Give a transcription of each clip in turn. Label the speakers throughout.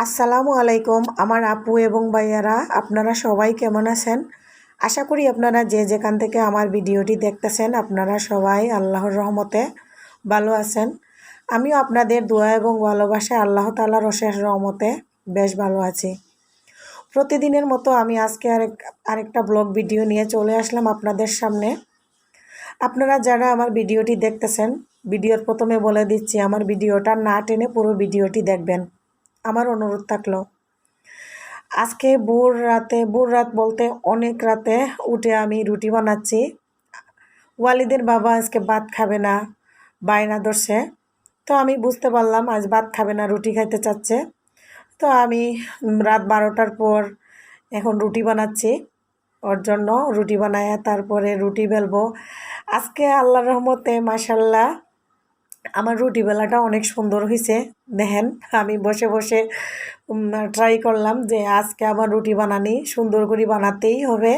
Speaker 1: আসসালামু আলাইকুম আমার আপু এবং ভাইয়ারা, আপনারা সবাই কেমন আছেন? আশা করি আপনারা যে যেখান থেকে আমার ভিডিওটি দেখতেছেন আপনারা সবাই আল্লাহর রহমতে ভালো আছেন। আমিও আপনাদের দোয়া এবং ভালোবাসায় আল্লাহ তাআলার অশেষ রহমতে বেশ ভালো আছি। প্রতিদিনের মতো আমি আজকে আরেকটা ব্লগ ভিডিও নিয়ে চলে আসলাম আপনাদের সামনে। আপনারা যারা আমার ভিডিওটি দেখতেছেন, ভিডিওর প্রথমে বলে দিচ্ছি আমার ভিডিওটা না টেনে পুরো ভিডিওটি দেখবেন, আমার অনুরোধ থাকলো। আজকে ভোর রাত বলতে অনেক রাতে উঠে আমি রুটি বানাচ্ছি। ওয়ালিদের বাবা আজকে ভাত খাবে না, বায়না ধরছে। তো আমি বুঝতে পারলাম আজ ভাত খাবে না, রুটি খাইতে চাচ্ছে। তো আমি রাত 12টার পর এখন রুটি বানাচ্ছি ওর জন্য। রুটি বানায় তারপরে রুটি বেলবো। আজকে আল্লাহর রহমতে মাশাল্লাহ আমার রুটি বেলাটা অনেক সুন্দর হয়েছে। দেখেন আমি বসে বসে ট্রাই করলাম যে আজকে আমার রুটি বানানি সুন্দর করে বানাতেই হবে।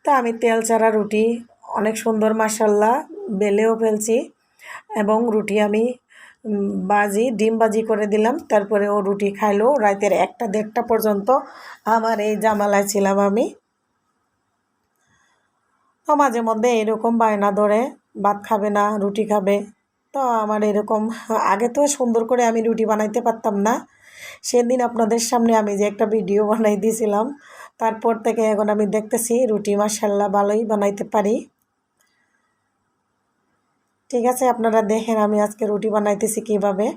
Speaker 1: তা আমি তেল ছাড়া রুটি অনেক সুন্দর মাশাল্লাহ বেলেও ফেলছি এবং রুটি আমি ডিম বাজি করে দিলাম। তারপরে ও রুটি খাইলো। রাতের 1টা 1:30 পর্যন্ত আমার এই জামালায় ছিলাম আমি। তো মাঝে মধ্যে এরকম বায়না ধরে ভাত খাবে না, রুটি খাবে। তো আমার এরকম আগে তো সুন্দর করে আমি রুটি বানাইতে পারতাম না। সেদিন আপনাদের সামনে আমি যে একটা ভিডিও বানাই দিয়েছিলাম, তারপর থেকে এখন আমি দেখতেছি রুটি মাশাল্লাহ ভালোই বানাইতে পারি। ঠিক আছে, আপনারা দেখেন আমি আজকে রুটি বানাইতেছি কিভাবে।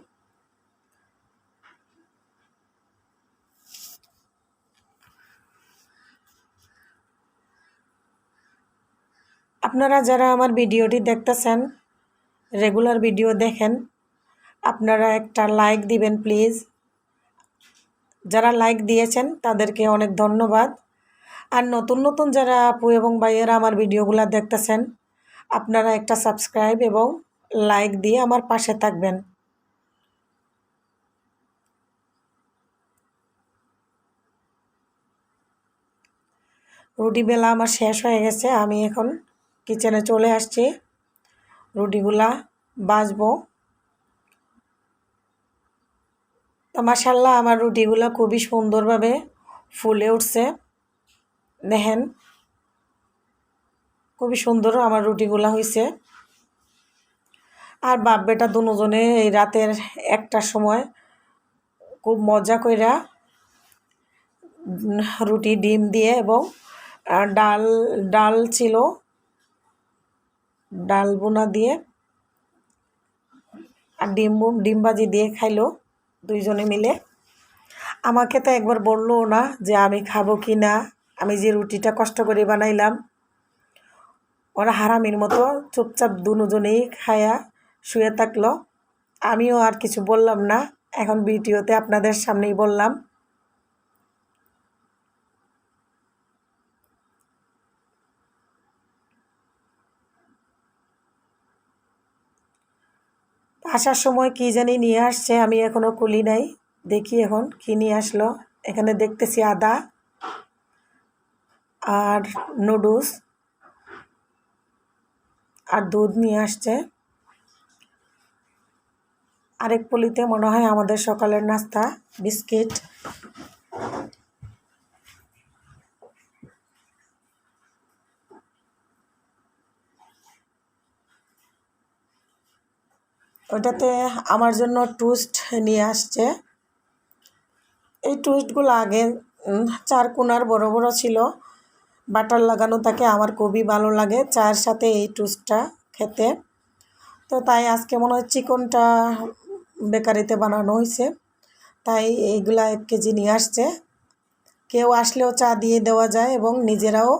Speaker 1: আপনারা যারা আমার ভিডিওটি দেখতেছেন, রেগুলার ভিডিও দেখেন, আপনারা একটা লাইক দিবেন প্লিজ। যারা লাইক দিয়েছেন তাদেরকে অনেক ধন্যবাদ। আর নতুন নতুন যারা আপু এবং ভাইয়েরা আমার ভিডিওগুলো দেখতেছেন, আপনারা একটা সাবস্ক্রাইব এবং লাইক দিয়ে আমার পাশে থাকবেন। রুটি বেলা আমার শেষ হয়ে গেছে, আমি এখন কিচেনে চলে আসছি রুটিগুলা ভাজবো। তো মাশাল্লাহ আমার রুটিগুলা খুবই সুন্দরভাবে ফুলে উঠছে। দেখেন খুবই সুন্দর আমার রুটিগুলা হয়েছে। আর বাপ বেটা দুজনে এই রাতের 1টার সময় খুব মজা কইরা রুটি ডিম দিয়ে এবং ডাল ডাল ছিল, ডাল বোনা দিয়ে আর ডিম ভাজি দিয়ে খাইলো দুইজনে মিলে। আমাকে তো একবার বললো না যে আমি খাবো কি না। আমি যে রুটিটা কষ্ট করে বানাইলাম, ওরা হারামির মতো চুপচাপ দুজনেই খায়া শুয়ে থাকলো। আমিও আর কিছু বললাম না, এখন ভিডিওতে আপনাদের সামনেই বললাম। আসার সময় কি জানি নিয়ে আসছে, আমি এখনও খুলি নাই, দেখি এখন কি নিয়ে আসলো। এখানে দেখতেছি আদা আর নুডলস আর দুধ নিয়ে আসছে। আরেক পলিতে মনে হয় আমাদের সকালের নাস্তা বিস্কিট। ওটাতে আমার জন্য টোস্ট নিয়ে আসছে। এই টোস্টগুলো আগে 4 কোনার বড় বড় ছিল, বাটার লাগানো থাকে। আমার খুবই ভালো লাগে চায়ের সাথে এই টোস্টটা খেতে। তো তাই আজকে মনে হয় চিকনটা বেকারিতে বানানো হয়েছে, তাই এইগুলা 1 কেজি নিয়ে আসছে। কেউ আসলেও চা দিয়ে দেওয়া যায় এবং নিজেরাও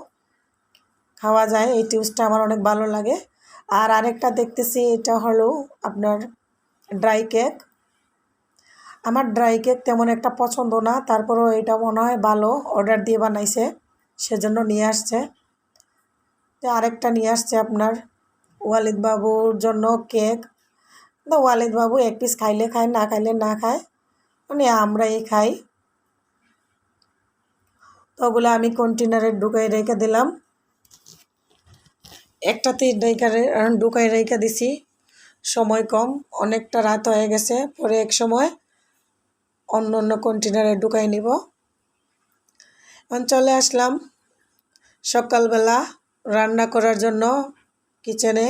Speaker 1: খাওয়া যায়। এই টোস্টটা আমার অনেক ভালো লাগে। আর আরেকটা দেখতেছি, এটা হলো আপনার ড্রাই কেক। আমার ড্রাই কেক তেমন একটা পছন্দ না, তারপরেও এটা মনে হয় ভালো, অর্ডার দিয়ে বানাইছে সেজন্য নিয়ে আসছে। তো আরেকটা নিয়ে আসছে আপনার ওয়ালিদ বাবুর জন্য কেক। তো ওয়ালিদ বাবু 1 পিস খাইলে খায়, না খাইলে না খায়, মানে আমরাই খাই। তো ওগুলো আমি কন্টেনারে ঢুকাই রেখে দিলাম। একটাতেই ঢুকাই রেখে দিছি, সময় কম, অনেকটা রাত হয়ে গেছে। পরে এক সময় অন্য অন্য কন্টেনারে ঢুকাই নিব। এখন চলে আসলাম সকালবেলা রান্না করার জন্য কিচেনে।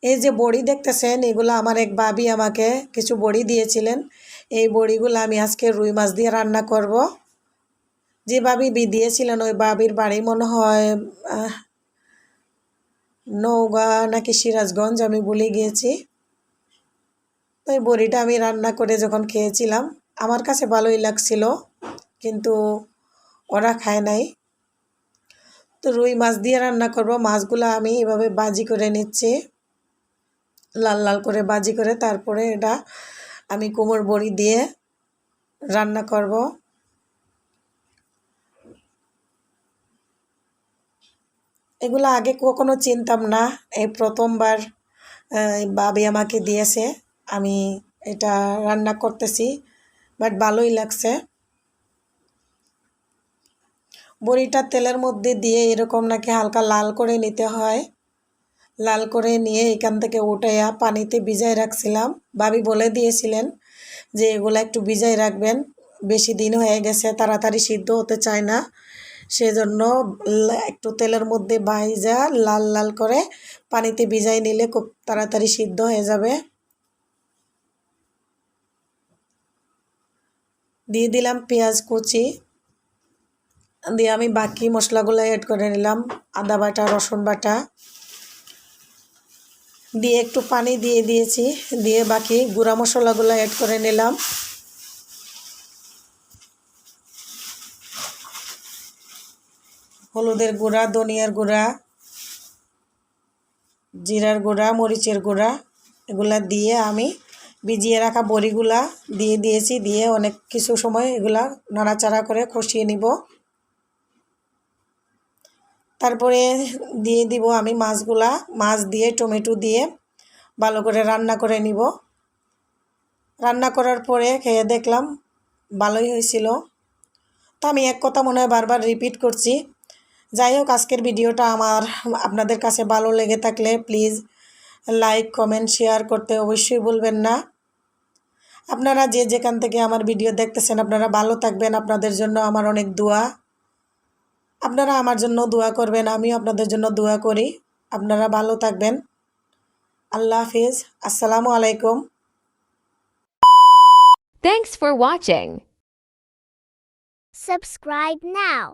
Speaker 1: এই যে বড়ি দেখতেছেন, এগুলো আমার এক ভাবি আমাকে কিছু বড়ি দিয়েছিলেন। এই বড়িগুলো আমি আজকে রুই মাছ দিয়ে রান্না করব। যে ভাবি দিয়েছিলেন ওই ভাবির বাড়ি মনে হয় নওগাঁ নাকি সিরাজগঞ্জ, আমি ভুলে গিয়েছি। তো এই বড়িটা আমি রান্না করে যখন খেয়েছিলাম আমার কাছে ভালোই লাগছিল, কিন্তু ওরা খায় নাই। তো রুই মাছ দিয়ে রান্না করব। মাছগুলো আমি এভাবে ভাজি করে নিচ্ছি, লাল লাল করে ভাজি করে, তারপরে এটা আমি কুমড়োর বড়ি দিয়ে রান্না করব। এগুলো আগে কখনো চিনতাম না, এই প্রথমবার ভাবি আমাকে দিয়েছে, আমি এটা রান্না করতেছি, বাট ভালোই লাগছে। বড়িটা তেলের মধ্যে দিয়ে এরকম নাকি হালকা লাল করে নিতে হয়। লাল করে নিয়ে এখান থেকে উঠাইয়া পানিতে ভিজাই রাখছিলাম। ভাবি বলে দিয়েছিলেন যে এগুলো একটু ভিজাই রাখবেন, বেশি দিন হয়ে গেছে, তাড়াতাড়ি সিদ্ধ হতে চায় না, সেজন্য একটু তেলের মধ্যে ভাইজা লাল লাল করে পানিতে ভিজাই নিলে খুব তাড়াতাড়ি সিদ্ধ হয়ে যাবে। দিয়ে দিলাম পেঁয়াজ কুচি, দিয়ে আমি বাকি মশলাগুলো অ্যাড করে নিলাম, আদা বাটা, রসুন বাটা দিয়ে একটু পানি দিয়ে দিয়েছি, দিয়ে বাকি গুঁড়া মশলাগুলো অ্যাড করে নিলাম। হলুদের গুঁড়া, ধনিয়ার গুঁড়া, জিরার গুঁড়া, মরিচের গুঁড়া, এগুলা দিয়ে আমি ভিজিয়ে রাখা বড়িগুলা দিয়ে দিয়েছি, দিয়ে অনেক কিছু সময় এগুলা নাড়াচাড়া করে কষিয়ে নিব। তারপরে দিয়ে দিব আমি মাছগুলা, মাছ দিয়ে টমেটো দিয়ে ভালো করে রান্না করে নিব। রান্না করার পরে খেয়ে দেখলাম ভালোই হয়েছিল। তো আমি এক কথা মনে হয় বারবার রিপিট করছি। যাই হোক, আজকের ভিডিওটা আমার আপনাদের কাছে ভালো লেগে থাকলে প্লিজ লাইক, কমেন্ট, শেয়ার করতে অবশ্যই ভুলবেন না। আপনারা যে যেখান থেকে আমার ভিডিও দেখতেছেন আপনারা ভালো থাকবেন, আপনাদের জন্য আমার অনেক দোয়া। আপনারা আমার জন্য দোয়া করবেন, আমিও আপনাদের জন্য দোয়া করি। আপনারা ভালো থাকবেন। আল্লাহ হাফিজ। আসসালামু আলাইকুম।
Speaker 2: Thanks for watching.
Speaker 3: Subscribe now.